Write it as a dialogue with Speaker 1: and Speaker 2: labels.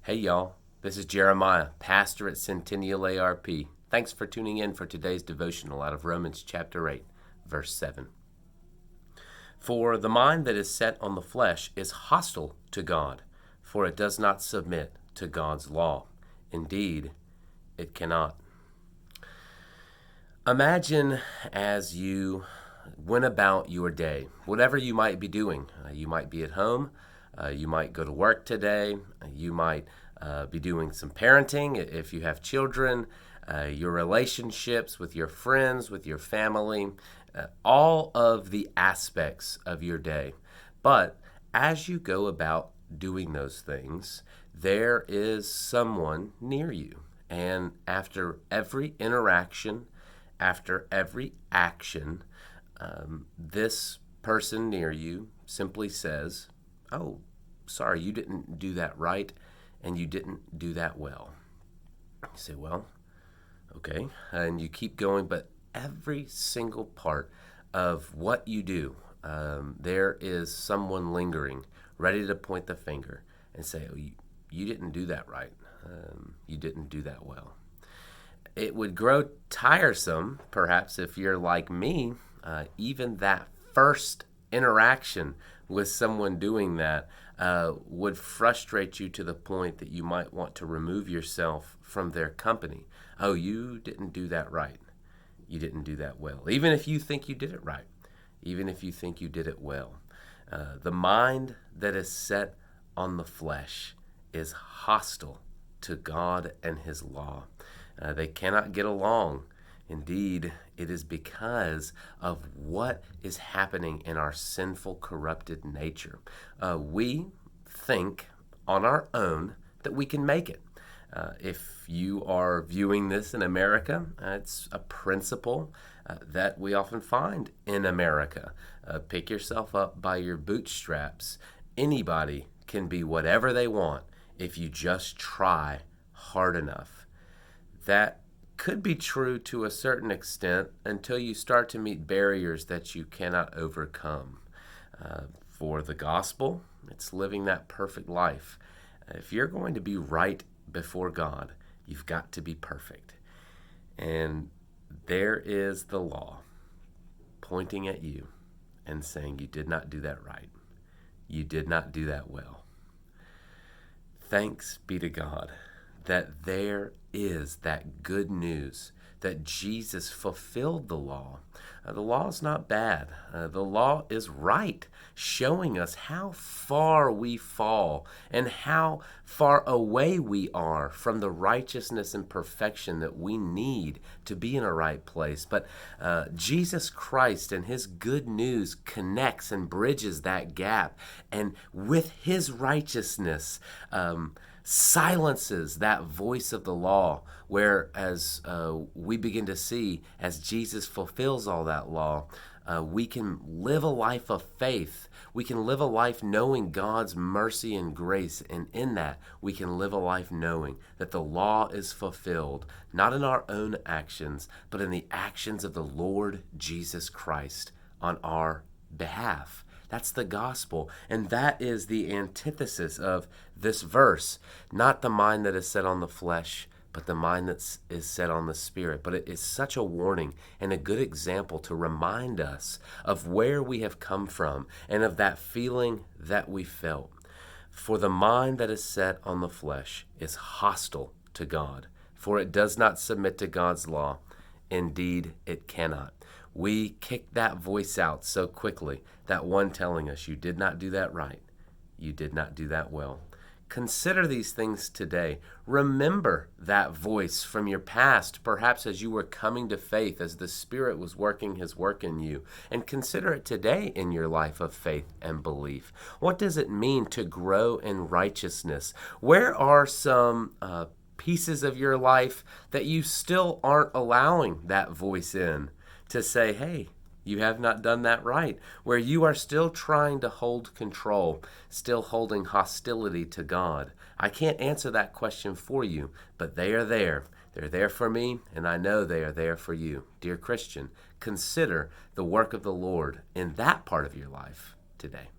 Speaker 1: Hey y'all, this is Jeremiah, pastor at Centennial ARP. Thanks for tuning in for today's devotional out of Romans chapter 8, verse 7. For the mind that is set on the flesh is hostile to God, for it does not submit to God's law. Indeed, it cannot. Imagine as you went about your day, whatever you might be doing. You might be at home. You might go to work today. You might be doing some parenting if you have children, your relationships with your friends, with your family, all of the aspects of your day. But as you go about doing those things, there is someone near you. And after every interaction, after every action, this person near you simply says, "Oh, sorry, you didn't do that right, and you didn't do that well." You say, "Well, okay," and you keep going, but every single part of what you do, there is someone lingering, ready to point the finger and say, "Oh, you didn't do that right. You didn't do that well." It would grow tiresome, perhaps, if you're like me. Even that first interaction with someone doing that would frustrate you to the point that you might want to remove yourself from their company. "Oh, you didn't do that right. You didn't do that well." Even if you think you did it right, even if you think you did it well. The mind that is set on the flesh is hostile to God and His law. They cannot get along. Indeed, it is because of what is happening in our sinful, corrupted nature. We think on our own that we can make it. If you are viewing this in America, it's a principle that we often find in America. Pick yourself up by your bootstraps. Anybody can be whatever they want if you just try hard enough. That could be true to a certain extent until you start to meet barriers that you cannot overcome. For the gospel, it's living that perfect life. If you're going to be right before God, you've got to be perfect. And there is the law pointing at you and saying, "You did not do that right. You did not do that well." Thanks be to God that there is that good news that Jesus fulfilled the law. The law is not bad. The law is right, showing us how far we fall and how far away we are from the righteousness and perfection that we need to be in a right place. But Jesus Christ and His good news connects and bridges that gap. And with His righteousness, silences that voice of the law, whereas we begin to see as Jesus fulfills all that law, we can live a life of faith. We can live a life knowing God's mercy and grace, and in that we can live a life knowing that the law is fulfilled, not in our own actions, but in the actions of the Lord Jesus Christ on our behalf. That's the gospel, and that is the antithesis of this verse. Not the mind that is set on the flesh, but the mind that is set on the Spirit. But it is such a warning and a good example to remind us of where we have come from and of that feeling that we felt. For the mind that is set on the flesh is hostile to God, for it does not submit to God's law. Indeed, it cannot. We kick that voice out so quickly, that one telling us, "You did not do that right. You did not do that well." Consider these things today. Remember that voice from your past, perhaps as you were coming to faith, as the Spirit was working His work in you. And consider it today in your life of faith and belief. What does it mean to grow in righteousness? Where are some pieces of your life that you still aren't allowing that voice in to say, "Hey, you have not done that right," where you are still trying to hold control, still holding hostility to God? I can't answer that question for you, but they are there. They're there for me, and I know they are there for you. Dear Christian, consider the work of the Lord in that part of your life today.